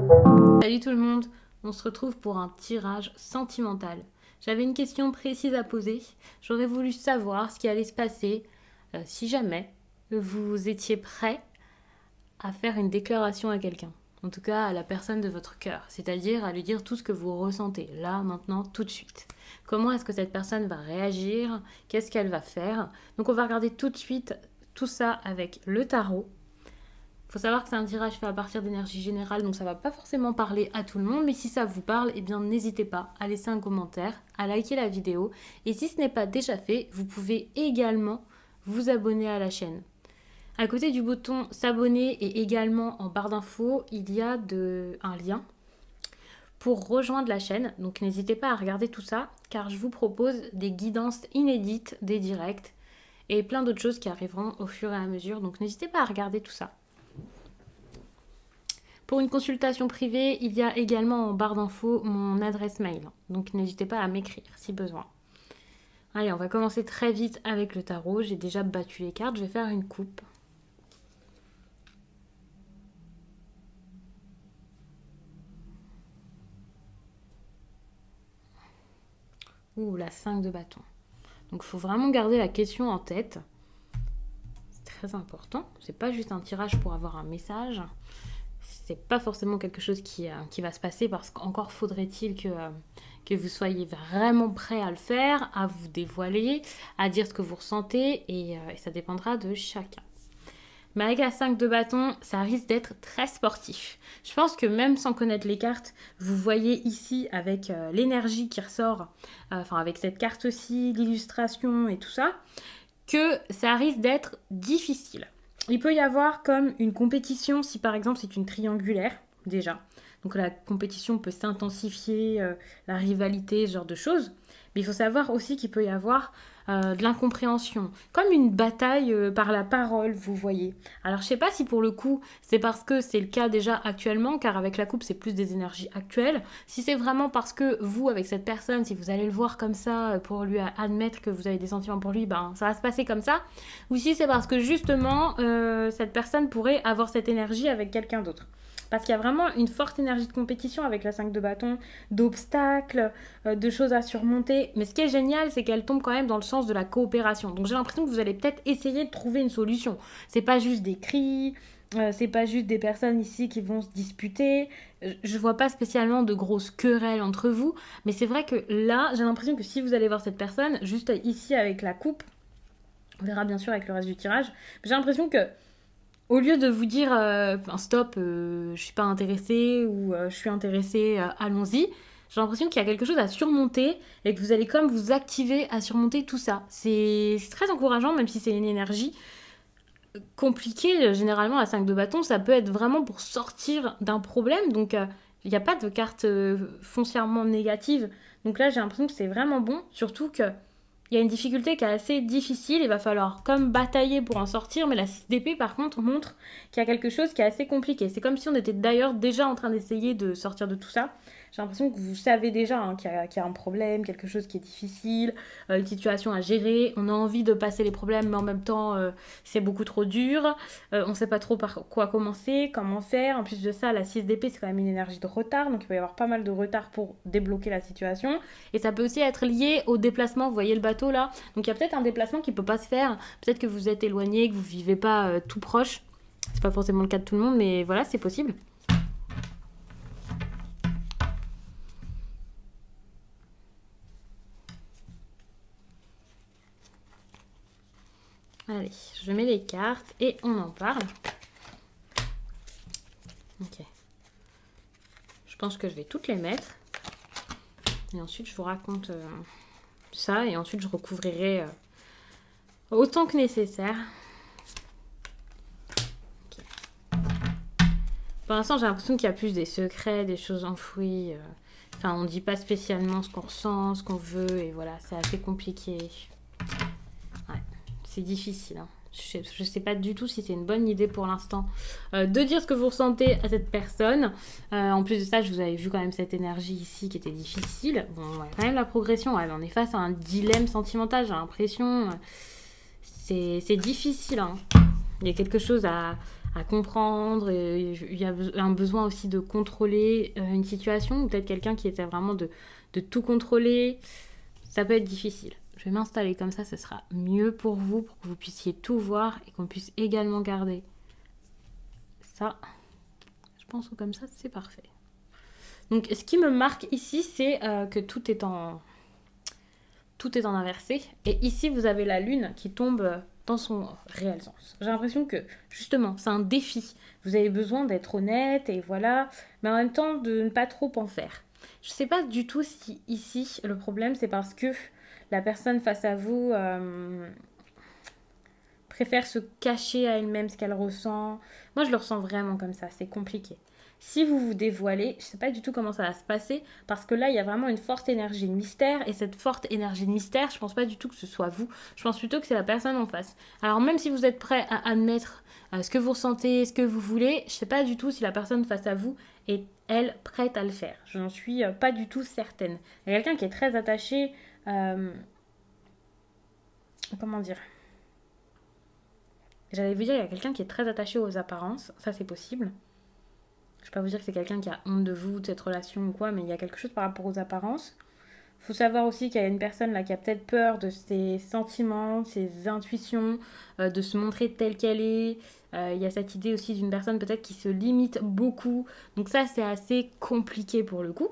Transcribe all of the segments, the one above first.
Salut tout le monde, on se retrouve pour un tirage sentimental. J'avais une question précise à poser, j'aurais voulu savoir ce qui allait se passer si jamais vous étiez prêt à faire une déclaration à quelqu'un. En tout cas à la personne de votre cœur, c'est-à-dire à lui dire tout ce que vous ressentez, là, maintenant, tout de suite. Comment est-ce que cette personne va réagir? Qu'est-ce qu'elle va faire? Donc on va regarder tout de suite tout ça avec le tarot. Il faut savoir que c'est un tirage fait à partir d'énergie générale, donc ça ne va pas forcément parler à tout le monde, mais si ça vous parle, eh bien n'hésitez pas à laisser un commentaire, à liker la vidéo, et si ce n'est pas déjà fait, vous pouvez également vous abonner à la chaîne. À côté du bouton s'abonner et également en barre d'infos, il y a un lien pour rejoindre la chaîne, donc n'hésitez pas à regarder tout ça, car je vous propose des guidances inédites, des directs, et plein d'autres choses qui arriveront au fur et à mesure, donc n'hésitez pas à regarder tout ça. Pour une consultation privée, il y a également en barre d'infos mon adresse mail. Donc n'hésitez pas à m'écrire si besoin. Allez, on va commencer très vite avec le tarot. J'ai déjà battu les cartes, je vais faire une coupe. Ouh, la 5 de bâton. Donc il faut vraiment garder la question en tête. C'est très important. C'est pas juste un tirage pour avoir un message. C'est pas forcément quelque chose qui va se passer parce qu'encore faudrait-il que vous soyez vraiment prêt à le faire, à vous dévoiler, à dire ce que vous ressentez et ça dépendra de chacun. Mais avec la 5 de bâton, ça risque d'être très sportif. Je pense que même sans connaître les cartes, vous voyez ici avec l'énergie qui ressort, enfin avec cette carte-ci, l'illustration et tout ça, que ça risque d'être difficile. Il peut y avoir comme une compétition si par exemple c'est une triangulaire déjà. Donc la compétition peut s'intensifier, la rivalité, ce genre de choses. Mais il faut savoir aussi qu'il peut y avoir de l'incompréhension, comme une bataille par la parole, vous voyez. Alors je sais pas si pour le coup c'est parce que c'est le cas déjà actuellement, car avec la coupe c'est plus des énergies actuelles. Si c'est vraiment parce que vous, avec cette personne, si vous allez le voir comme ça pour lui admettre que vous avez des sentiments pour lui, ben ça va se passer comme ça. Ou si c'est parce que justement cette personne pourrait avoir cette énergie avec quelqu'un d'autre. Parce qu'il y a vraiment une forte énergie de compétition avec la 5 de bâton, d'obstacles, de choses à surmonter. Mais ce qui est génial, c'est qu'elle tombe quand même dans le sens de la coopération. Donc j'ai l'impression que vous allez peut-être essayer de trouver une solution. C'est pas juste des cris, c'est pas juste des personnes ici qui vont se disputer. Je vois pas spécialement de grosses querelles entre vous. Mais c'est vrai que là, j'ai l'impression que si vous allez voir cette personne, juste ici avec la coupe, on verra bien sûr avec le reste du tirage, j'ai l'impression que au lieu de vous dire stop, je suis pas intéressée ou je suis intéressée, allons-y, j'ai l'impression qu'il y a quelque chose à surmonter et que vous allez comme vous activer à surmonter tout ça. C'est très encourageant, même si c'est une énergie compliquée. Généralement, la 5 de bâton, ça peut être vraiment pour sortir d'un problème. Donc, il n'y a pas de carte foncièrement négative. Donc là, j'ai l'impression que c'est vraiment bon, surtout que il y a une difficulté qui est assez difficile, il va falloir comme batailler pour en sortir, mais la 6 d'épée par contre montre qu'il y a quelque chose qui est assez compliqué. C'est comme si on était d'ailleurs déjà en train d'essayer de sortir de tout ça. J'ai l'impression que vous savez déjà qu'il y a un problème, quelque chose qui est difficile, une situation à gérer. On a envie de passer les problèmes, mais en même temps, c'est beaucoup trop dur. On ne sait pas trop par quoi commencer, comment faire. En plus de ça, la 6 d'épée, c'est quand même une énergie de retard, donc il va y avoir pas mal de retard pour débloquer la situation. Et ça peut aussi être lié au déplacement, vous voyez le bateau là. Donc il y a peut-être un déplacement qui ne peut pas se faire. Peut-être que vous êtes éloigné, que vous ne vivez pas tout proche. C'est pas forcément le cas de tout le monde, mais voilà, c'est possible. Allez, je mets les cartes et on en parle. Ok. Je pense que je vais toutes les mettre. Et ensuite, je vous raconte ça. Et ensuite, je recouvrirai autant que nécessaire. Okay. Pour l'instant, j'ai l'impression qu'il y a plus des secrets, des choses enfouies. Enfin, on ne dit pas spécialement ce qu'on ressent, ce qu'on veut. Et voilà, c'est assez compliqué. Ouais, c'est difficile, hein. Je ne sais pas du tout si c'est une bonne idée pour l'instant de dire ce que vous ressentez à cette personne. En plus de ça, je vous avais vu quand même cette énergie ici qui était difficile. Bon, ouais, quand même la progression, ouais, on est face à un dilemme sentimental, j'ai l'impression. C'est difficile, hein. Il y a quelque chose à comprendre, il y a un besoin aussi de contrôler une situation, ou peut-être quelqu'un qui essaie vraiment de tout contrôler. Ça peut être difficile. Je vais m'installer comme ça, ce sera mieux pour que vous puissiez tout voir et qu'on puisse également garder ça. Je pense que comme ça, c'est parfait. Donc, ce qui me marque ici, c'est que tout est en inversé. Et ici, vous avez la lune qui tombe dans son réel sens. J'ai l'impression que, justement, c'est un défi. Vous avez besoin d'être honnête et voilà, mais en même temps, de ne pas trop en faire. Je ne sais pas du tout si ici, le problème, c'est parce que la personne face à vous préfère se cacher à elle-même ce qu'elle ressent. Moi, je le ressens vraiment comme ça. C'est compliqué. Si vous vous dévoilez, je ne sais pas du tout comment ça va se passer, parce que là, il y a vraiment une forte énergie de mystère, et cette forte énergie de mystère, je ne pense pas du tout que ce soit vous, je pense plutôt que c'est la personne en face. Alors même si vous êtes prêt à admettre ce que vous ressentez, ce que vous voulez, je ne sais pas du tout si la personne face à vous est, elle, prête à le faire. Je n'en suis pas du tout certaine. Il y a quelqu'un qui est très attaché... comment dire ? J'allais vous dire, il y a quelqu'un qui est très attaché aux apparences, ça c'est possible. Je ne vais pas vous dire que c'est quelqu'un qui a honte de vous, de cette relation ou quoi, mais il y a quelque chose par rapport aux apparences. Il faut savoir aussi qu'il y a une personne là qui a peut-être peur de ses sentiments, de ses intuitions, de se montrer telle qu'elle est. Il y a cette idée aussi d'une personne peut-être qui se limite beaucoup. Donc ça, c'est assez compliqué pour le coup.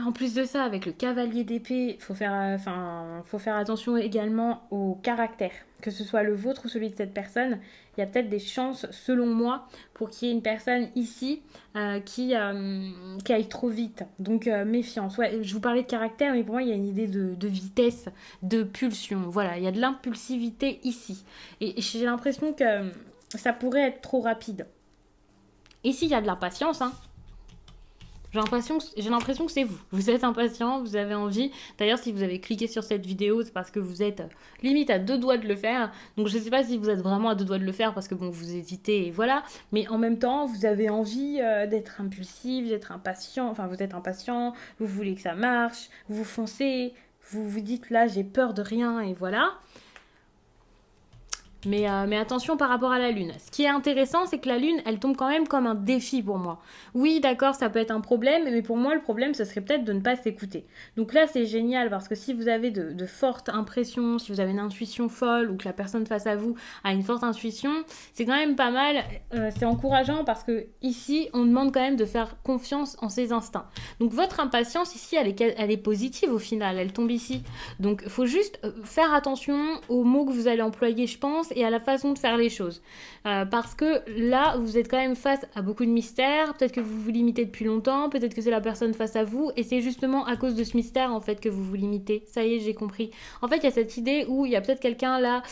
En plus de ça, avec le cavalier d'épée, faut faire attention également au caractère. Que ce soit le vôtre ou celui de cette personne, il y a peut-être des chances, selon moi, pour qu'il y ait une personne ici qui aille trop vite. Donc, méfiance. Ouais, je vous parlais de caractère, mais pour moi, il y a une idée de vitesse, de pulsion. Voilà, il y a de l'impulsivité ici. Et j'ai l'impression que ça pourrait être trop rapide. Ici, il y a de l'impatience, hein. J'ai l'impression que c'est vous. Vous êtes impatient, vous avez envie. D'ailleurs, si vous avez cliqué sur cette vidéo, c'est parce que vous êtes limite à 2 doigts de le faire. Donc, je ne sais pas si vous êtes vraiment à 2 doigts de le faire parce que bon, vous hésitez et voilà. Mais en même temps, vous avez envie d'être impulsif, d'être impatient. Enfin, vous êtes impatient, vous voulez que ça marche, vous foncez, vous vous dites là, j'ai peur de rien et voilà. Mais attention par rapport à la lune. Ce qui est intéressant, c'est que la lune, elle tombe quand même comme un défi pour moi. Oui, d'accord, ça peut être un problème, mais pour moi, le problème, ce serait peut-être de ne pas s'écouter. Donc là, c'est génial parce que si vous avez de fortes impressions, si vous avez une intuition folle ou que la personne face à vous a une forte intuition, c'est quand même pas mal. C'est encourageant parce que ici, on demande quand même de faire confiance en ses instincts. Donc votre impatience ici, elle est positive au final, elle tombe ici. Donc il faut juste faire attention aux mots que vous allez employer, je pense, et à la façon de faire les choses. Parce que là, vous êtes quand même face à beaucoup de mystères. Peut-être que vous vous limitez depuis longtemps, peut-être que c'est la personne face à vous, et c'est justement à cause de ce mystère, en fait, que vous vous limitez. Ça y est, j'ai compris. En fait, il y a cette idée où il y a peut-être quelqu'un là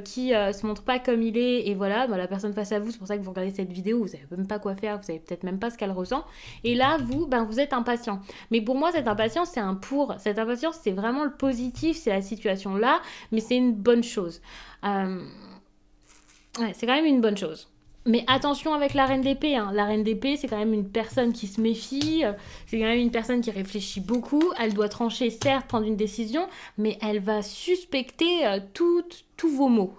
qui se montre pas comme il est, et voilà, la personne face à vous, c'est pour ça que vous regardez cette vidéo, vous savez même pas quoi faire, vous savez peut-être même pas ce qu'elle ressent, et là, vous êtes impatient. Mais pour moi, cette impatience, c'est un pour. Cette impatience, c'est vraiment le positif, c'est la situation là, mais c'est une bonne chose. Ouais, c'est quand même une bonne chose. Mais attention avec la reine d'épée. Hein. La reine d'épée, c'est quand même une personne qui se méfie. C'est quand même une personne qui réfléchit beaucoup. Elle doit trancher, certes, prendre une décision, mais elle va suspecter tous vos mots.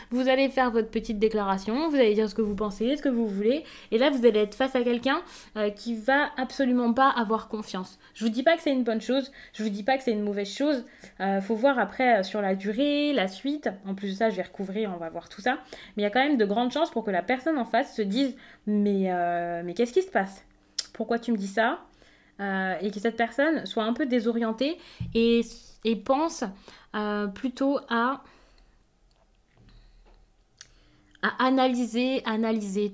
Vous allez faire votre petite déclaration, vous allez dire ce que vous pensez, ce que vous voulez, et là vous allez être face à quelqu'un qui va absolument pas avoir confiance. Je vous dis pas que c'est une bonne chose, je vous dis pas que c'est une mauvaise chose, faut voir après sur la durée, la suite, en plus de ça je vais recouvrir, on va voir tout ça, mais il y a quand même de grandes chances pour que la personne en face se dise mais qu'est-ce qui se passe? Pourquoi tu me dis ça? Et que cette personne soit un peu désorientée et pense plutôt à analyser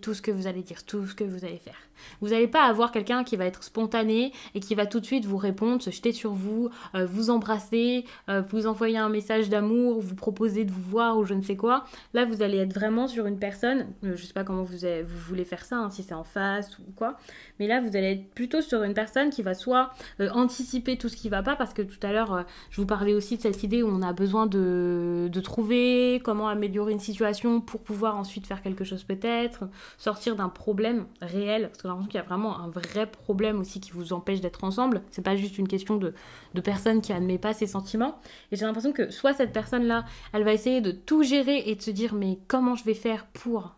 tout ce que vous allez dire, tout ce que vous allez faire. Vous n'allez pas avoir quelqu'un qui va être spontané et qui va tout de suite vous répondre, se jeter sur vous, vous embrasser, vous envoyer un message d'amour, vous proposer de vous voir ou je ne sais quoi. Là, vous allez être vraiment sur une personne, je ne sais pas comment vous voulez faire ça, hein, si c'est en face ou quoi, mais là, vous allez être plutôt sur une personne qui va soit anticiper tout ce qui ne va pas, parce que tout à l'heure, je vous parlais aussi de cette idée où on a besoin de trouver comment améliorer une situation pour pouvoir ensuite faire quelque chose peut-être, sortir d'un problème réel, parce que l'impression qu'il y a vraiment un vrai problème aussi qui vous empêche d'être ensemble. C'est pas juste une question de personne qui admet pas ses sentiments. Et j'ai l'impression que soit cette personne-là, elle va essayer de tout gérer et de se dire mais comment je vais faire pour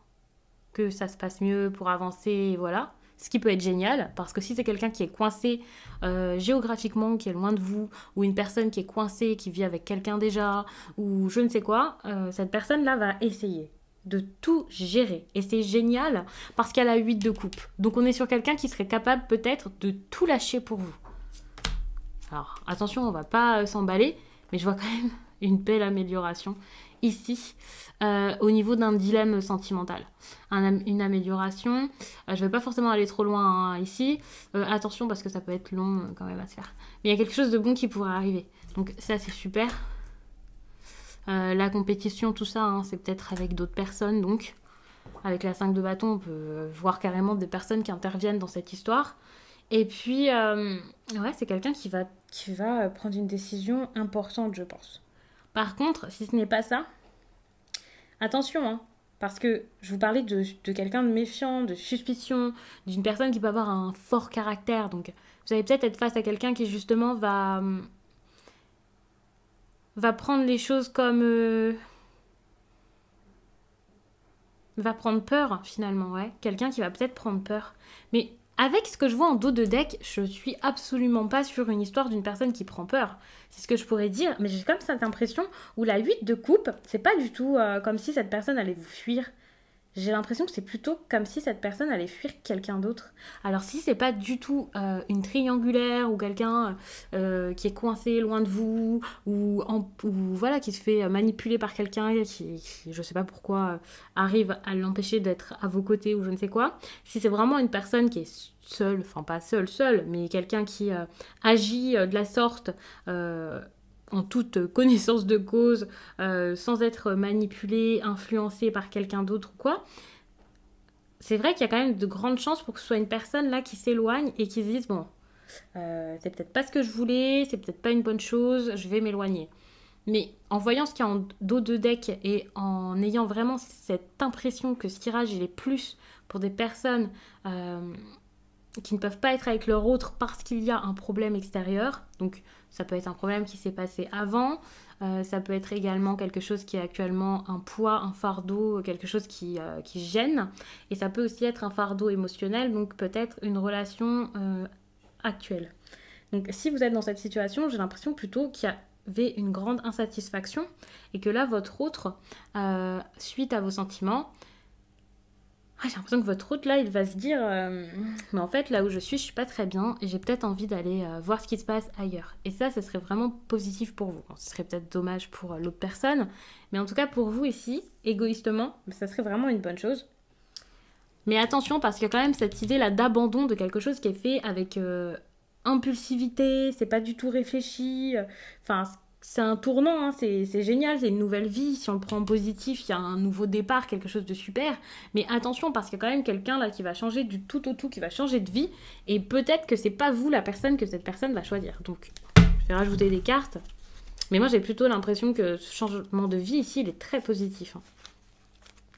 que ça se passe mieux, pour avancer, et voilà. Ce qui peut être génial, parce que si c'est quelqu'un qui est coincé géographiquement, qui est loin de vous, ou une personne qui est coincée, qui vit avec quelqu'un déjà, ou je ne sais quoi, cette personne-là va essayer de tout gérer. Et c'est génial parce qu'elle a 8 de coupe. Donc on est sur quelqu'un qui serait capable peut-être de tout lâcher pour vous. Alors attention, on va pas s'emballer, mais je vois quand même une belle amélioration ici au niveau d'un dilemme sentimental. Une amélioration. Je vais pas forcément aller trop loin hein, ici. Attention parce que ça peut être long quand même à se faire. Mais il y a quelque chose de bon qui pourrait arriver. Donc ça c'est super. La compétition, tout ça, hein, c'est peut-être avec d'autres personnes, donc avec la 5 de bâton, on peut voir carrément des personnes qui interviennent dans cette histoire. Et puis, ouais, c'est quelqu'un qui va prendre une décision importante, je pense. Par contre, si ce n'est pas ça, attention, hein, parce que je vous parlais de quelqu'un de méfiant, de suspicion, d'une personne qui peut avoir un fort caractère. Donc, vous allez peut-être être face à quelqu'un qui, justement, va prendre les choses comme... va prendre peur, finalement, ouais. Quelqu'un qui va peut-être prendre peur. Mais avec ce que je vois en dos de deck, je suis absolument pas sur une histoire d'une personne qui prend peur. C'est ce que je pourrais dire, mais j'ai comme cette impression où la 8 de coupe, c'est pas du tout comme si cette personne allait vous fuir. J'ai l'impression que c'est plutôt comme si cette personne allait fuir quelqu'un d'autre. Alors si c'est pas du tout une triangulaire ou quelqu'un qui est coincé loin de vous ou voilà qui se fait manipuler par quelqu'un qui je sais pas pourquoi arrive à l'empêcher d'être à vos côtés ou je ne sais quoi. Si c'est vraiment une personne qui est seule, enfin pas seule, mais quelqu'un qui agit de la sorte en toute connaissance de cause, sans être manipulé, influencé par quelqu'un d'autre ou quoi, c'est vrai qu'il y a quand même de grandes chances pour que ce soit une personne là qui s'éloigne et qui se dise bon, c'est peut-être pas ce que je voulais, c'est peut-être pas une bonne chose, je vais m'éloigner. Mais en voyant ce qu'il y a en dos de deck et en ayant vraiment cette impression que ce tirage il est plus pour des personnes qui ne peuvent pas être avec leur autre parce qu'il y a un problème extérieur. Donc ça peut être un problème qui s'est passé avant, ça peut être également quelque chose qui est actuellement un poids, un fardeau, quelque chose qui gêne. Et ça peut aussi être un fardeau émotionnel, donc peut-être une relation actuelle. Donc si vous êtes dans cette situation, j'ai l'impression plutôt qu'il y avait une grande insatisfaction et que là, votre autre, suite à vos sentiments, j'ai l'impression que votre autre, là, il va se dire mais en fait, là où je suis pas très bien et j'ai peut-être envie d'aller voir ce qui se passe ailleurs. Et ça serait vraiment positif pour vous. Bon, ce serait peut-être dommage pour l'autre personne, mais en tout cas, pour vous ici, égoïstement, ça serait vraiment une bonne chose. Mais attention, parce qu'il y a quand même cette idée-là d'abandon de quelque chose qui est fait avec impulsivité, c'est pas du tout réfléchi. Enfin, c'est un tournant, hein, c'est génial, c'est une nouvelle vie. Si on le prend en positif, il y a un nouveau départ, quelque chose de super. Mais attention, parce qu'il y a quand même quelqu'un là qui va changer du tout au tout, qui va changer de vie. Et peut-être que c'est pas vous la personne que cette personne va choisir. Donc, je vais rajouter des cartes. Mais moi, j'ai plutôt l'impression que ce changement de vie ici, il est très positif. Hein,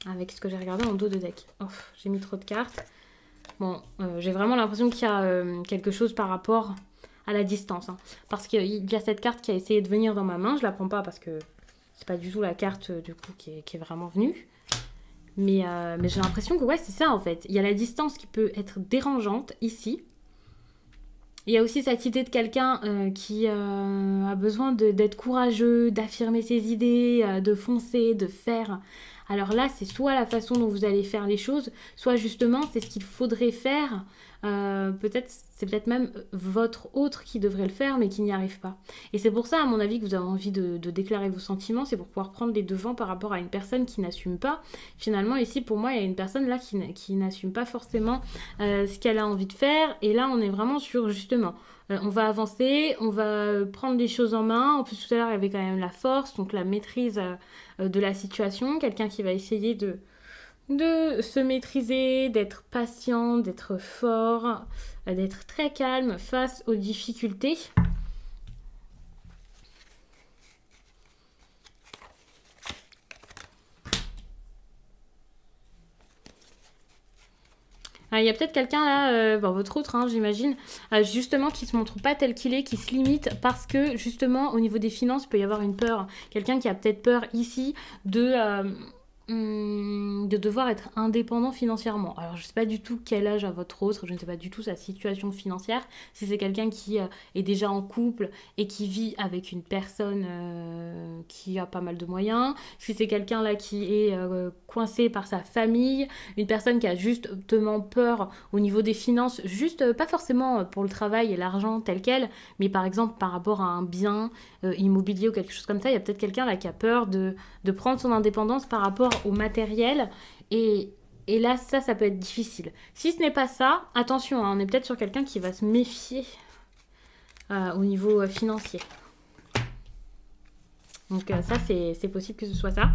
avec ce que j'ai regardé en dos de deck. Oh, j'ai mis trop de cartes. Bon, j'ai vraiment l'impression qu'il y a quelque chose par rapport à la distance. Hein. Parce qu'il y a cette carte qui a essayé de venir dans ma main. Je la prends pas parce que c'est pas du tout la carte du coup qui est vraiment venue. Mais j'ai l'impression que ouais, c'est ça en fait. Il y a la distance qui peut être dérangeante ici. Il y a aussi cette idée de quelqu'un qui a besoin d'être courageux, d'affirmer ses idées, de foncer, de faire. Alors là, c'est soit la façon dont vous allez faire les choses, soit justement, c'est ce qu'il faudrait faire. C'est peut-être même votre autre qui devrait le faire, mais qui n'y arrive pas. Et c'est pour ça, à mon avis, que vous avez envie de déclarer vos sentiments, c'est pour pouvoir prendre les devants par rapport à une personne qui n'assume pas. Finalement, ici, pour moi, il y a une personne là qui n'assume pas forcément ce qu'elle a envie de faire. Et là, on est vraiment sur, justement... on va avancer, on va prendre les choses en main. En plus, tout à l'heure, il y avait quand même la force, donc la maîtrise de la situation. Quelqu'un qui va essayer de se maîtriser, d'être patient, d'être fort, d'être très calme face aux difficultés. Il Il y a peut-être quelqu'un là, votre autre, hein, j'imagine, justement qui se montre pas tel qu'il est, qui se limite parce que justement au niveau des finances, il peut y avoir une peur. Quelqu'un qui a peut-être peur ici de devoir être indépendant financièrement. Alors je sais pas du tout quel âge a votre autre, je ne sais pas du tout sa situation financière, si c'est quelqu'un qui est déjà en couple et qui vit avec une personne qui a pas mal de moyens, si c'est quelqu'un là qui est coincé par sa famille, une personne qui a justement peur au niveau des finances, juste pas forcément pour le travail et l'argent tel quel, mais par exemple par rapport à un bien immobilier ou quelque chose comme ça, il y a peut-être quelqu'un là qui a peur de prendre son indépendance par rapport au matériel et là ça peut être difficile. Si ce n'est pas ça, attention, hein, on est peut-être sur quelqu'un qui va se méfier au niveau financier. Donc ça c'est possible que ce soit ça.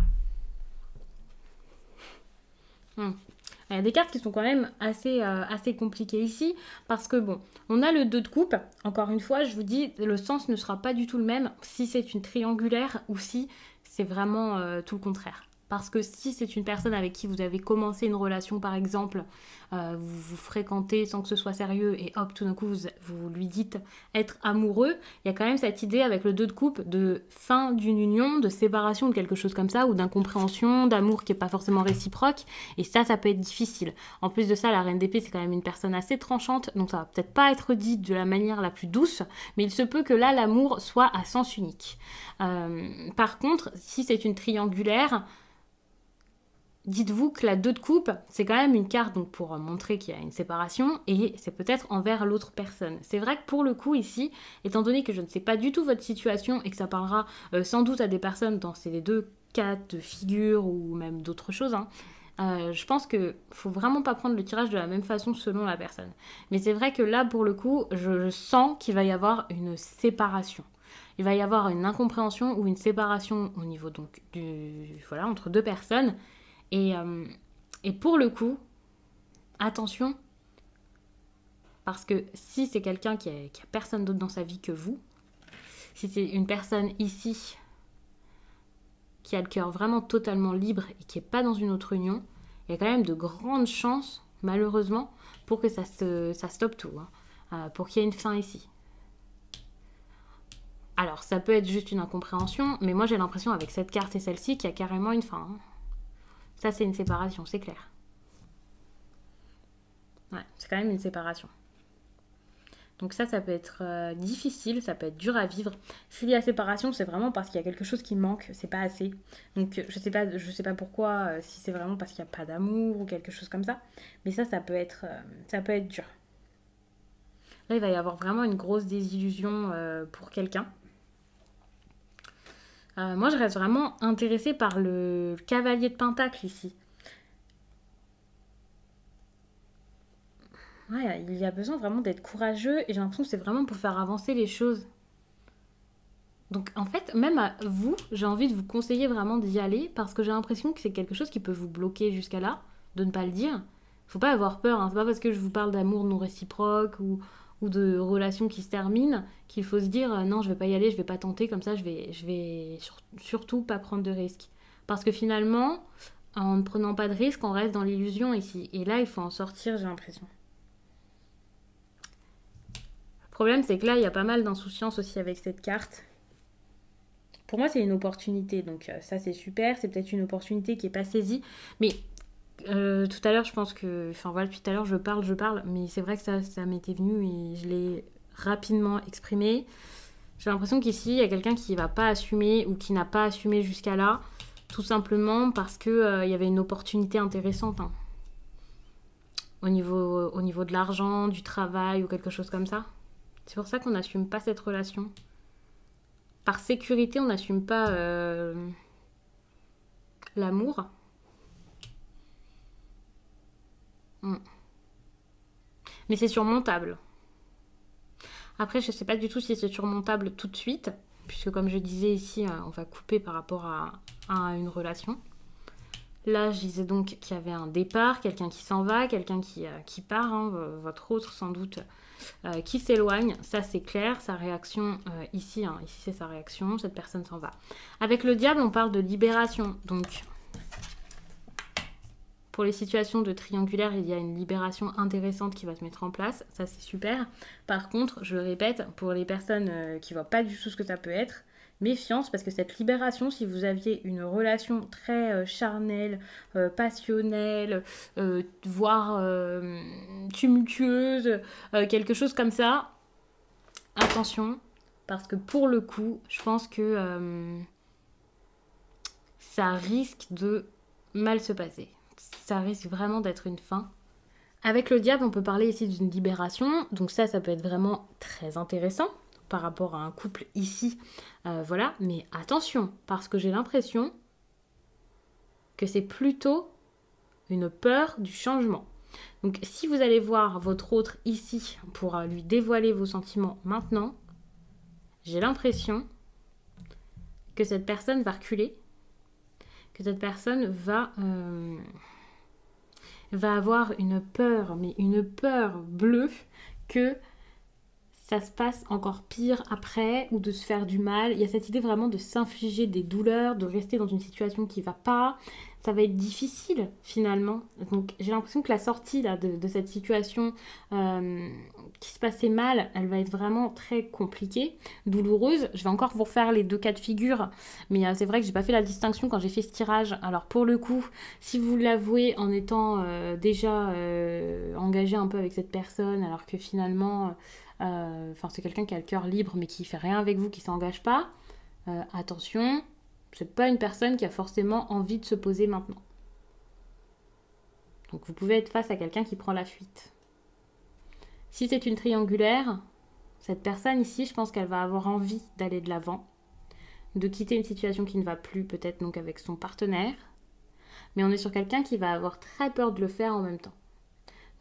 Il y a des cartes qui sont quand même assez compliquées ici parce que bon, on a le 2 de coupe. Encore une fois, je vous dis, le sens ne sera pas du tout le même si c'est une triangulaire ou si c'est vraiment tout le contraire. Parce que si c'est une personne avec qui vous avez commencé une relation, par exemple, vous vous fréquentez sans que ce soit sérieux et hop, tout d'un coup, vous lui dites être amoureux, il y a quand même cette idée avec le 2 de coupe de fin d'une union, de séparation, de quelque chose comme ça, ou d'incompréhension, d'amour qui n'est pas forcément réciproque. Et ça peut être difficile. En plus de ça, la reine d'épée, c'est quand même une personne assez tranchante, donc ça va peut-être pas être dit de la manière la plus douce, mais il se peut que là, l'amour soit à sens unique. Par contre, si c'est une triangulaire, dites-vous que la 2 de coupe, c'est quand même une carte donc pour montrer qu'il y a une séparation et c'est peut-être envers l'autre personne. C'est vrai que pour le coup ici, étant donné que je ne sais pas du tout votre situation et que ça parlera sans doute à des personnes dans ces deux cas de figure ou même d'autres choses, hein, je pense qu'il faut vraiment pas prendre le tirage de la même façon selon la personne. Mais c'est vrai que là pour le coup, je sens qu'il va y avoir une séparation. Il va y avoir une incompréhension ou une séparation au niveau donc voilà, entre deux personnes. Et pour le coup, attention, parce que si c'est quelqu'un qui a personne d'autre dans sa vie que vous, si c'est une personne ici qui a le cœur vraiment totalement libre et qui n'est pas dans une autre union, il y a quand même de grandes chances, malheureusement, pour que ça stoppe tout, hein, pour qu'il y ait une fin ici. Alors, ça peut être juste une incompréhension, mais moi j'ai l'impression avec cette carte et celle-ci qu'il y a carrément une fin, hein. Ça, c'est une séparation, c'est clair. Ouais, c'est quand même une séparation. Donc ça peut être difficile, ça peut être dur à vivre. Si il y a séparation, c'est vraiment parce qu'il y a quelque chose qui manque, c'est pas assez. Donc je sais pas pourquoi, si c'est vraiment parce qu'il n'y a pas d'amour ou quelque chose comme ça. Mais ça peut être dur. Là, il va y avoir vraiment une grosse désillusion pour quelqu'un. Moi, je reste vraiment intéressée par le cavalier de Pentacle ici. Ouais, il y a besoin vraiment d'être courageux et j'ai l'impression que c'est vraiment pour faire avancer les choses. Donc en fait, même à vous, j'ai envie de vous conseiller vraiment d'y aller parce que j'ai l'impression que c'est quelque chose qui peut vous bloquer jusqu'à là, de ne pas le dire. Faut pas avoir peur, hein. C'est pas parce que je vous parle d'amour non réciproque ou de relations qui se terminent qu'il faut se dire non, je vais pas y aller, je vais pas tenter, comme ça je vais surtout pas prendre de risques. Parce que finalement, en ne prenant pas de risques, on reste dans l'illusion ici. Et là, il faut en sortir, j'ai l'impression. Le problème, c'est que là, il y a pas mal d'insouciance aussi avec cette carte. Pour moi, c'est une opportunité, donc ça, c'est super. C'est peut-être une opportunité qui n'est pas saisie. Mais tout à l'heure, je pense que... Enfin, voilà, depuis tout à l'heure, je parle. Mais c'est vrai que ça m'était venu et je l'ai rapidement exprimé. J'ai l'impression qu'ici, il y a quelqu'un qui ne va pas assumer ou qui n'a pas assumé jusqu'à là. Tout simplement parce qu'il y avait une opportunité intéressante, hein, au niveau de l'argent, du travail ou quelque chose comme ça. C'est pour ça qu'on n'assume pas cette relation. Par sécurité, on n'assume pas l'amour. Mais c'est surmontable. Après, je ne sais pas du tout si c'est surmontable tout de suite, puisque comme je disais ici, on va couper par rapport à une relation. Là, je disais donc qu'il y avait un départ, quelqu'un qui s'en va, quelqu'un qui part, hein, votre autre sans doute, qui s'éloigne. Ça, c'est clair, sa réaction ici, hein, ici c'est sa réaction, cette personne s'en va. Avec le diable, on parle de libération. Donc, Pour les situations de triangulaire, il y a une libération intéressante qui va se mettre en place. Ça, c'est super. Par contre, je le répète, pour les personnes qui ne voient pas du tout ce que ça peut être, méfiance, parce que cette libération, si vous aviez une relation très charnelle, passionnelle, voire tumultueuse, quelque chose comme ça, attention, parce que pour le coup, je pense que ça risque de mal se passer. Ça risque vraiment d'être une fin. Avec le diable, on peut parler ici d'une libération, donc ça peut être vraiment très intéressant par rapport à un couple ici, voilà, mais attention, parce que j'ai l'impression que c'est plutôt une peur du changement. Donc si vous allez voir votre autre ici pour lui dévoiler vos sentiments maintenant, j'ai l'impression que cette personne va reculer, que cette personne va avoir une peur, mais une peur bleue que ça se passe encore pire après ou de se faire du mal. Il y a cette idée vraiment de s'infliger des douleurs, de rester dans une situation qui ne va pas. Ça va être difficile finalement. Donc j'ai l'impression que la sortie là, de cette situation qui se passait mal, elle va être vraiment très compliquée, douloureuse. Je vais encore vous refaire les deux cas de figure, mais c'est vrai que j'ai pas fait la distinction quand j'ai fait ce tirage. Alors pour le coup, si vous l'avouez en étant déjà engagé un peu avec cette personne, alors que finalement, c'est quelqu'un qui a le cœur libre mais qui fait rien avec vous, qui s'engage pas, attention. C'est pas une personne qui a forcément envie de se poser maintenant. Donc vous pouvez être face à quelqu'un qui prend la fuite. Si c'est une triangulaire, cette personne ici, je pense qu'elle va avoir envie d'aller de l'avant, de quitter une situation qui ne va plus, peut-être donc avec son partenaire. Mais on est sur quelqu'un qui va avoir très peur de le faire en même temps.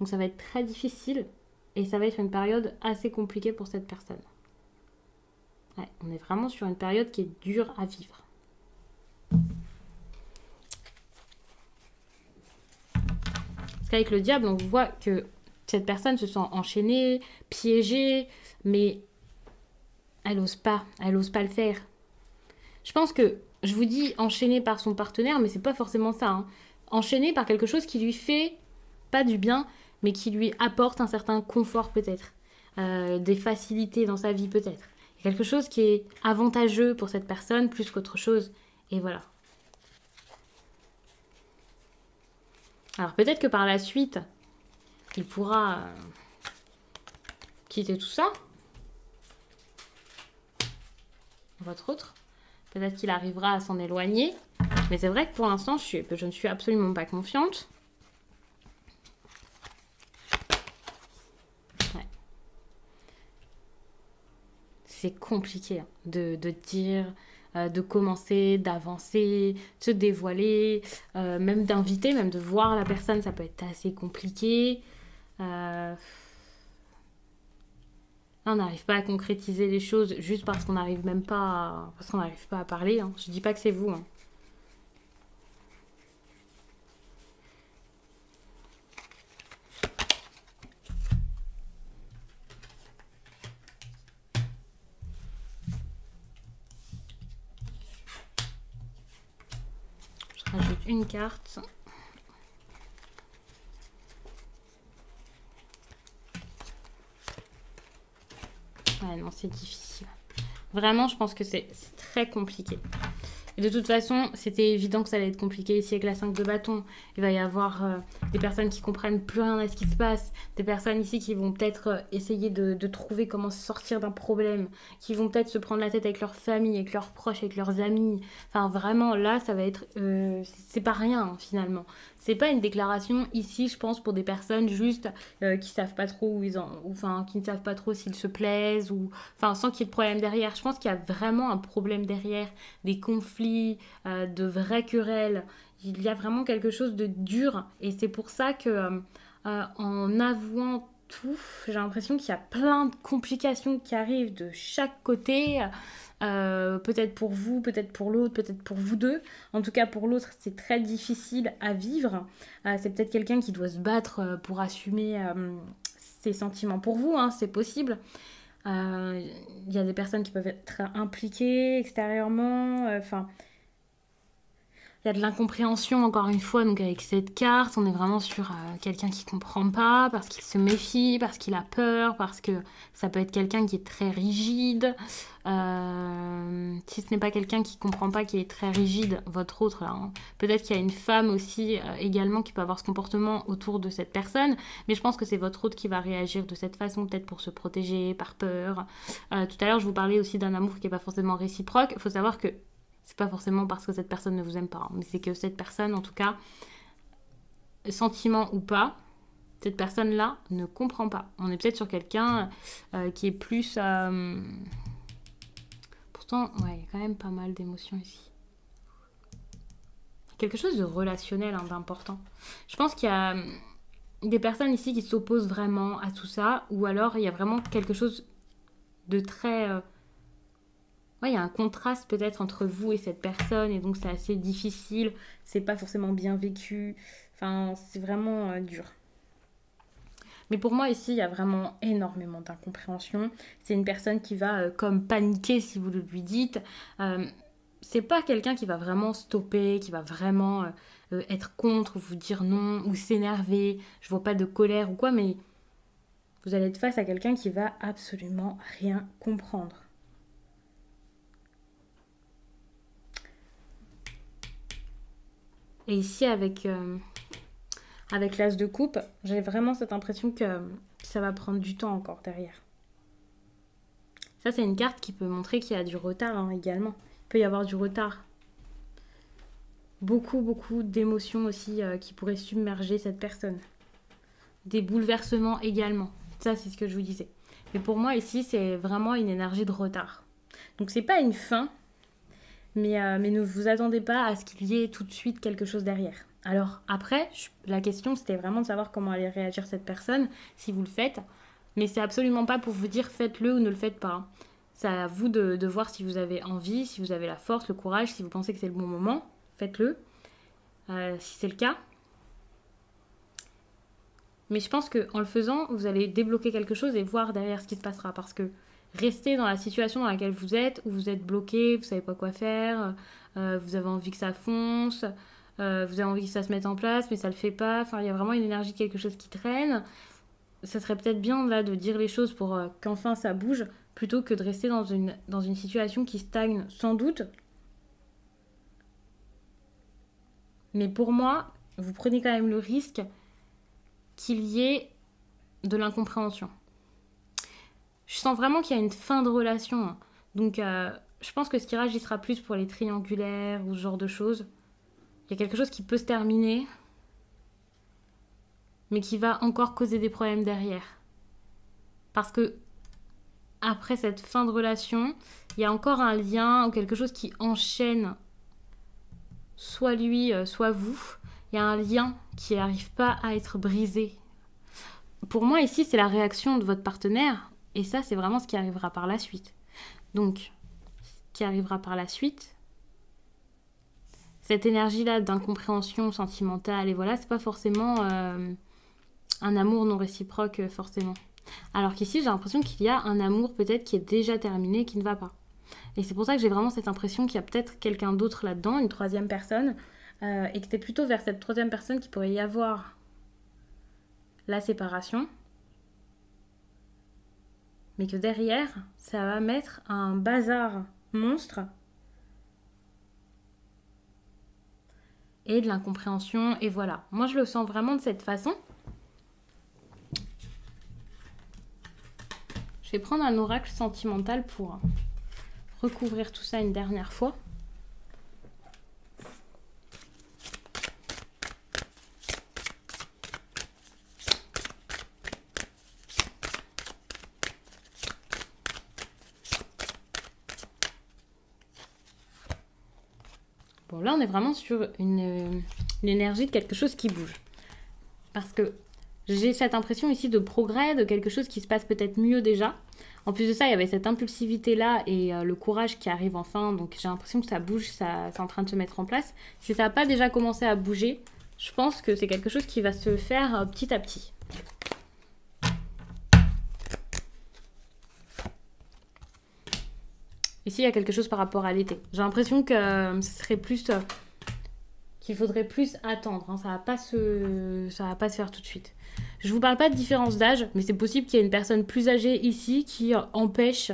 Donc ça va être très difficile et ça va être une période assez compliquée pour cette personne. Ouais, on est vraiment sur une période qui est dure à vivre. Parce qu'avec le diable, on voit que cette personne se sent enchaînée, piégée, mais elle n'ose pas le faire. Je pense que, je vous dis enchaînée par son partenaire, mais c'est pas forcément ça. Hein. Enchaînée par quelque chose qui lui fait pas du bien, mais qui lui apporte un certain confort peut-être, des facilités dans sa vie peut-être. Quelque chose qui est avantageux pour cette personne plus qu'autre chose. Et voilà. Alors peut-être que par la suite, il pourra quitter tout ça. Votre autre. Peut-être qu'il arrivera à s'en éloigner. Mais c'est vrai que pour l'instant, je ne suis absolument pas confiante. Ouais. C'est compliqué hein, de dire... de commencer, d'avancer, de se dévoiler, même d'inviter, même de voir la personne, ça peut être assez compliqué. On n'arrive pas à concrétiser les choses juste parce qu'on n'arrive même pas à parler. Hein. Je dis pas que c'est vous. Hein. Je rajoute une carte. Ouais, non, c'est difficile. Vraiment, je pense que c'est très compliqué. Et de toute façon, c'était évident que ça allait être compliqué ici avec la 5 de bâton. Il va y avoir des personnes qui comprennent plus rien à ce qui se passe. Des personnes ici qui vont peut-être essayer de trouver comment sortir d'un problème. Qui vont peut-être se prendre la tête avec leur famille, avec leurs proches, avec leurs amis. Enfin, vraiment, là, ça va être... c'est pas rien, hein, finalement. C'est pas une déclaration ici, je pense, pour des personnes juste qui savent pas trop qui ne savent pas trop s'ils se plaisent ou... Enfin, sans qu'il y ait de problème derrière. Je pense qu'il y a vraiment un problème derrière, des conflits, de vraies querelles. Il y a vraiment quelque chose de dur et c'est pour ça que en avouant tout, j'ai l'impression qu'il y a plein de complications qui arrivent de chaque côté. Peut-être pour vous, peut-être pour l'autre, peut-être pour vous deux. En tout cas, pour l'autre, c'est très difficile à vivre. C'est peut-être quelqu'un qui doit se battre pour assumer ses sentiments pour vous, hein, c'est possible. Il y a des personnes qui peuvent être impliquées extérieurement. Il y a de l'incompréhension, encore une fois, donc avec cette carte, on est vraiment sur quelqu'un qui comprend pas, parce qu'il se méfie, parce qu'il a peur, parce que ça peut être quelqu'un qui est très rigide. Si ce n'est pas quelqu'un qui comprend pas, qui est très rigide, votre autre, là, hein. Peut-être qu'il y a une femme aussi également qui peut avoir ce comportement autour de cette personne, mais je pense que c'est votre autre qui va réagir de cette façon, peut-être pour se protéger, par peur. Tout à l'heure, je vous parlais aussi d'un amour qui n'est pas forcément réciproque. Il faut savoir que c'est pas forcément parce que cette personne ne vous aime pas, hein, mais c'est que cette personne, en tout cas, sentiment ou pas, cette personne-là ne comprend pas. On est peut-être sur quelqu'un qui est plus... Pourtant, ouais, il y a quand même pas mal d'émotions ici. Quelque chose de relationnel, hein, d'important. Je pense qu'il y a des personnes ici qui s'opposent vraiment à tout ça, ou alors il y a vraiment quelque chose de très... Ouais, il y a un contraste peut-être entre vous et cette personne, et donc c'est assez difficile, c'est pas forcément bien vécu, enfin, c'est vraiment dur. Mais pour moi, ici, il y a vraiment énormément d'incompréhension. C'est une personne qui va comme paniquer si vous le lui dites. C'est pas quelqu'un qui va vraiment stopper, qui va vraiment être contre, vous dire non, ou s'énerver. Je vois pas de colère ou quoi, mais vous allez être face à quelqu'un qui va absolument rien comprendre. Et ici, avec l'as de coupe, j'ai vraiment cette impression que ça va prendre du temps encore derrière. Ça, c'est une carte qui peut montrer qu'il y a du retard, hein, également. Il peut y avoir du retard. Beaucoup, beaucoup d'émotions aussi qui pourraient submerger cette personne. Des bouleversements également. Ça, c'est ce que je vous disais. Mais pour moi, ici, c'est vraiment une énergie de retard. Donc, c'est pas une fin, mais ne vous attendez pas à ce qu'il y ait tout de suite quelque chose derrière. Alors après, la question c'était vraiment de savoir comment allait réagir cette personne si vous le faites, mais c'est absolument pas pour vous dire faites-le ou ne le faites pas. C'est à vous de voir si vous avez envie, si vous avez la force, le courage, si vous pensez que c'est le bon moment, faites-le, si c'est le cas. Mais je pense qu'en le faisant, vous allez débloquer quelque chose et voir derrière ce qui se passera, parce que rester dans la situation dans laquelle vous êtes, où vous êtes bloqué, vous savez pas quoi faire, vous avez envie que ça fonce, vous avez envie que ça se mette en place, mais ça le fait pas. Enfin, il y a vraiment une énergie, quelque chose qui traîne. Ça serait peut-être bien là de dire les choses pour qu'enfin ça bouge, plutôt que de rester dans une situation qui stagne sans doute. Mais pour moi, vous prenez quand même le risque qu'il y ait de l'incompréhension. Je sens vraiment qu'il y a une fin de relation, hein. Donc, je pense que ce tirage, il sera plus pour les triangulaires ou ce genre de choses. Il y a quelque chose qui peut se terminer, mais qui va encore causer des problèmes derrière. Parce que, après cette fin de relation, il y a encore un lien ou quelque chose qui enchaîne soit lui, soit vous. Il y a un lien qui n'arrive pas à être brisé. Pour moi, ici, c'est la réaction de votre partenaire. Et ça, c'est vraiment ce qui arrivera par la suite. Donc, ce qui arrivera par la suite, cette énergie-là d'incompréhension sentimentale, et voilà, c'est pas forcément un amour non réciproque, forcément. Alors qu'ici, j'ai l'impression qu'il y a un amour peut-être qui est déjà terminé, qui ne va pas. Et c'est pour ça que j'ai vraiment cette impression qu'il y a peut-être quelqu'un d'autre là-dedans, une troisième personne, et que c'est plutôt vers cette troisième personne qu'il pourrait y avoir la séparation. Mais que derrière, ça va mettre un bazar monstre et de l'incompréhension. Et voilà, moi je le sens vraiment de cette façon. Je vais prendre un oracle sentimental pour recouvrir tout ça une dernière fois. Bon, là, on est vraiment sur une énergie de quelque chose qui bouge. Parce que j'ai cette impression ici de progrès, de quelque chose qui se passe peut-être mieux déjà. En plus de ça, il y avait cette impulsivité-là et le courage qui arrive enfin. Donc j'ai l'impression que ça bouge, c'est en train de se mettre en place. Si ça n'a pas déjà commencé à bouger, je pense que c'est quelque chose qui va se faire petit à petit. Ici, il y a quelque chose par rapport à l'été. J'ai l'impression que ce serait plus qu'il faudrait plus attendre. Hein. Ça va pas se faire tout de suite. Je vous parle pas de différence d'âge, mais c'est possible qu'il y ait une personne plus âgée ici qui empêche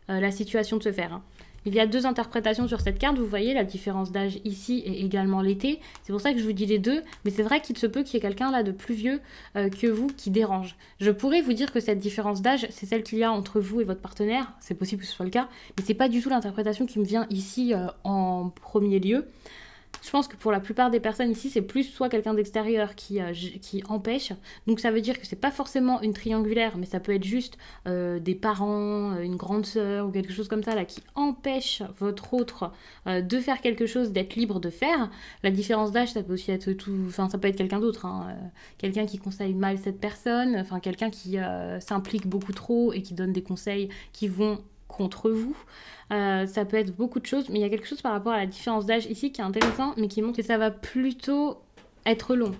la situation de se faire. Hein. Il y a 2 interprétations sur cette carte. Vous voyez la différence d'âge ici et également l'été. C'est pour ça que je vous dis les deux. Mais c'est vrai qu'il se peut qu'il y ait quelqu'un là de plus vieux que vous qui dérange. Je pourrais vous dire que cette différence d'âge, c'est celle qu'il y a entre vous et votre partenaire. C'est possible que ce soit le cas. Mais c'est pas du tout l'interprétation qui me vient ici en premier lieu. Je pense que pour la plupart des personnes ici, c'est plus soit quelqu'un d'extérieur qui empêche. Donc ça veut dire que c'est pas forcément une triangulaire, mais ça peut être juste des parents, une grande sœur ou quelque chose comme ça là qui empêche votre autre de faire quelque chose, d'être libre de faire. La différence d'âge, ça peut aussi être tout, enfin ça peut être quelqu'un d'autre, hein. Quelqu'un qui conseille mal cette personne, enfin quelqu'un qui s'implique beaucoup trop et qui donne des conseils qui vont contre vous. Ça peut être beaucoup de choses, mais il y a quelque chose par rapport à la différence d'âge ici qui est intéressant, mais qui montre que ça va plutôt être long.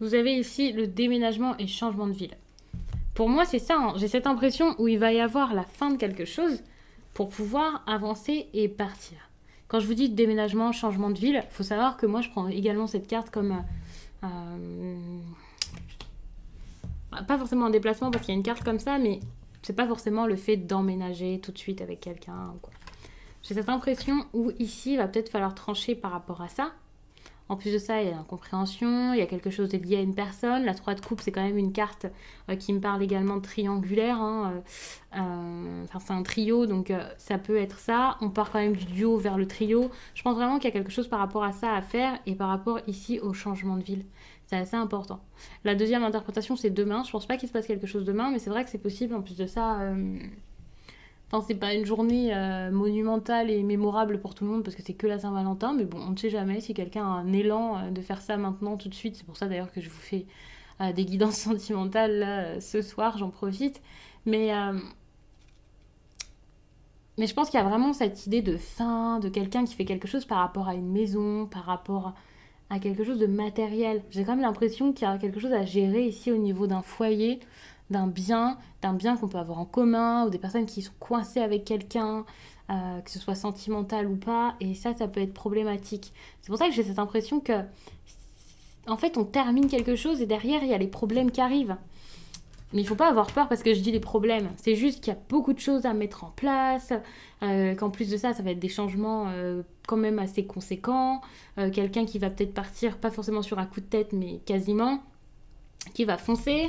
Vous avez ici le déménagement et changement de ville. Pour moi, c'est ça, hein. J'ai cette impression où il va y avoir la fin de quelque chose pour pouvoir avancer et partir. Quand je vous dis déménagement, changement de ville, il faut savoir que moi, je prends également cette carte comme... pas forcément un déplacement parce qu'il y a une carte comme ça, mais c'est pas forcément le fait d'emménager tout de suite avec quelqu'un. J'ai cette impression où ici, il va peut-être falloir trancher par rapport à ça. En plus de ça, il y a l'incompréhension, il y a quelque chose de lié à une personne. La 3 de coupe, c'est quand même une carte qui me parle également de triangulaire. Hein. Enfin, c'est un trio, donc ça peut être ça. On part quand même du duo vers le trio. Je pense vraiment qu'il y a quelque chose par rapport à ça à faire et par rapport ici au changement de ville. C'est assez important. La deuxième interprétation, c'est demain. Je pense pas qu'il se passe quelque chose demain, mais c'est vrai que c'est possible. En plus de ça... Enfin, c'est pas une journée monumentale et mémorable pour tout le monde parce que c'est que la Saint-Valentin, mais bon, on ne sait jamais si quelqu'un a un élan de faire ça maintenant tout de suite. C'est pour ça d'ailleurs que je vous fais des guidances sentimentales là, ce soir, j'en profite. Mais je pense qu'il y a vraiment cette idée de fin, de quelqu'un qui fait quelque chose par rapport à une maison, par rapport à quelque chose de matériel. J'ai quand même l'impression qu'il y a quelque chose à gérer ici au niveau d'un foyer, d'un bien qu'on peut avoir en commun, ou des personnes qui sont coincées avec quelqu'un, que ce soit sentimental ou pas, et ça peut être problématique. C'est pour ça que j'ai cette impression que, en fait, on termine quelque chose et derrière, il y a les problèmes qui arrivent. Mais il faut pas avoir peur parce que je dis les problèmes. C'est juste qu'il y a beaucoup de choses à mettre en place, qu'en plus de ça, ça va être des changements quand même assez conséquents. Quelqu'un qui va peut-être partir, pas forcément sur un coup de tête, mais quasiment, qui va foncer.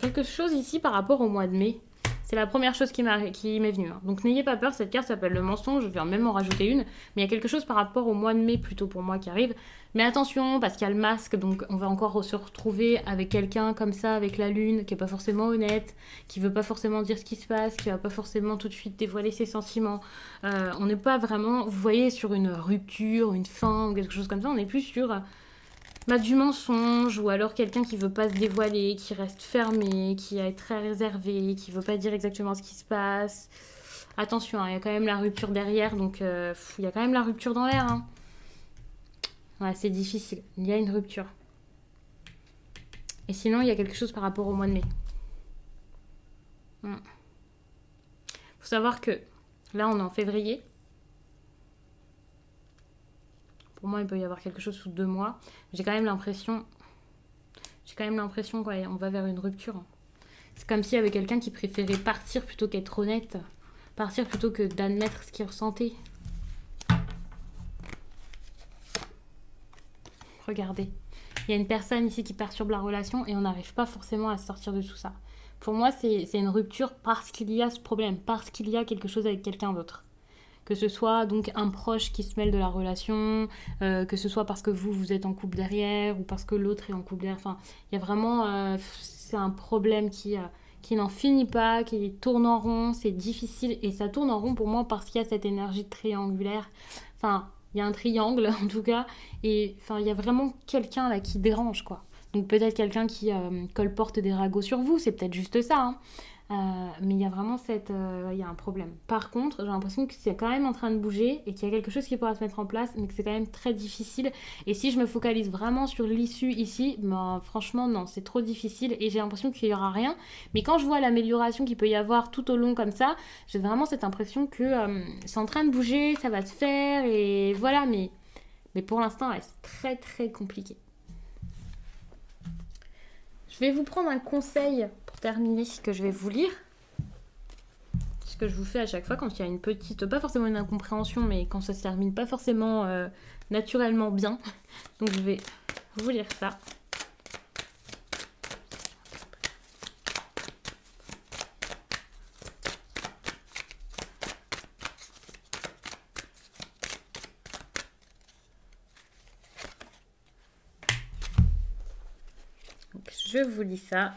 Quelque chose ici par rapport au mois de mai. C'est la première chose qui m'est venue. Hein. Donc n'ayez pas peur, cette carte s'appelle le mensonge, je viens même en rajouter une. Mais il y a quelque chose par rapport au mois de mai plutôt pour moi qui arrive. Mais attention, parce qu'il y a le masque, donc on va encore se retrouver avec quelqu'un comme ça, avec la lune, qui n'est pas forcément honnête, qui veut pas forcément dire ce qui se passe, qui va pas forcément tout de suite dévoiler ses sentiments. On n'est pas vraiment, vous voyez, sur une rupture, une fin ou quelque chose comme ça, on est plus sur... du mensonge, ou alors quelqu'un qui veut pas se dévoiler, qui reste fermé, qui est très réservé, qui veut pas dire exactement ce qui se passe. Attention, hein, il y a quand même la rupture derrière, donc il y a quand même la rupture dans l'air. Hein. Ouais, c'est difficile, il y a une rupture. Et sinon, il y a quelque chose par rapport au mois de mai. Faut savoir que là, on est en février. Pour moi, il peut y avoir quelque chose sous 2 mois. J'ai quand même l'impression qu'on va vers une rupture. C'est comme s'il y avait quelqu'un qui préférait partir plutôt qu'être honnête. Partir plutôt que d'admettre ce qu'il ressentait. Regardez. Il y a une personne ici qui perturbe la relation et on n'arrive pas forcément à sortir de tout ça. Pour moi, c'est une rupture parce qu'il y a ce problème, parce qu'il y a quelque chose avec quelqu'un d'autre. Que ce soit donc un proche qui se mêle de la relation, que ce soit parce que vous êtes en couple derrière ou parce que l'autre est en couple derrière. Enfin, il y a vraiment... c'est un problème qui n'en finit pas, qui tourne en rond, c'est difficile. Et ça tourne en rond pour moi parce qu'il y a cette énergie triangulaire. Enfin, il y a un triangle en tout cas. Et enfin, il y a vraiment quelqu'un là qui dérange, quoi. Donc peut-être quelqu'un qui colporte des ragots sur vous, c'est peut-être juste ça, hein. Mais il y a vraiment il y a un problème. Par contre, j'ai l'impression que c'est quand même en train de bouger et qu'il y a quelque chose qui pourra se mettre en place, mais que c'est quand même très difficile. Et si je me focalise vraiment sur l'issue ici, ben, franchement, non, c'est trop difficile et j'ai l'impression qu'il n'y aura rien. Mais quand je vois l'amélioration qu'il peut y avoir tout au long comme ça, j'ai vraiment cette impression que c'est en train de bouger, ça va se faire et voilà, mais pour l'instant, ouais, c'est très très compliqué. Je vais vous prendre un conseil pour terminer que je vais vous lire. Ce que je vous fais à chaque fois quand il y a une petite, pas forcément une incompréhension, mais quand ça se termine pas forcément naturellement bien. Donc je vais vous lire ça. Donc, je vous lis ça.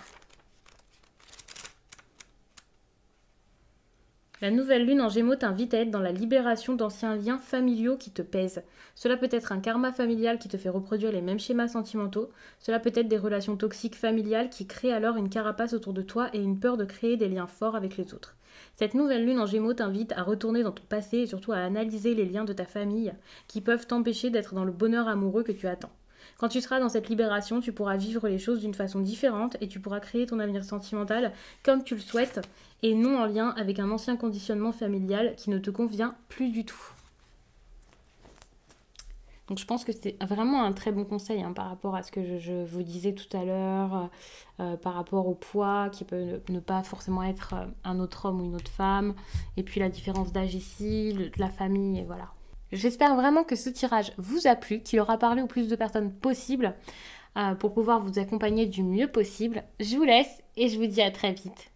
La nouvelle lune en Gémeaux t'invite à être dans la libération d'anciens liens familiaux qui te pèsent. Cela peut être un karma familial qui te fait reproduire les mêmes schémas sentimentaux. Cela peut être des relations toxiques familiales qui créent alors une carapace autour de toi et une peur de créer des liens forts avec les autres. Cette nouvelle lune en Gémeaux t'invite à retourner dans ton passé et surtout à analyser les liens de ta famille qui peuvent t'empêcher d'être dans le bonheur amoureux que tu attends. Quand tu seras dans cette libération, tu pourras vivre les choses d'une façon différente et tu pourras créer ton avenir sentimental comme tu le souhaites et non en lien avec un ancien conditionnement familial qui ne te convient plus du tout. Donc je pense que c'est vraiment un très bon conseil par rapport à ce que je vous disais tout à l'heure, par rapport au poids qui peut ne pas forcément être un autre homme ou une autre femme, et puis la différence d'âge ici, la famille, et voilà. J'espère vraiment que ce tirage vous a plu, qu'il aura parlé au plus de personnes possible pour pouvoir vous accompagner du mieux possible. Je vous laisse et je vous dis à très vite.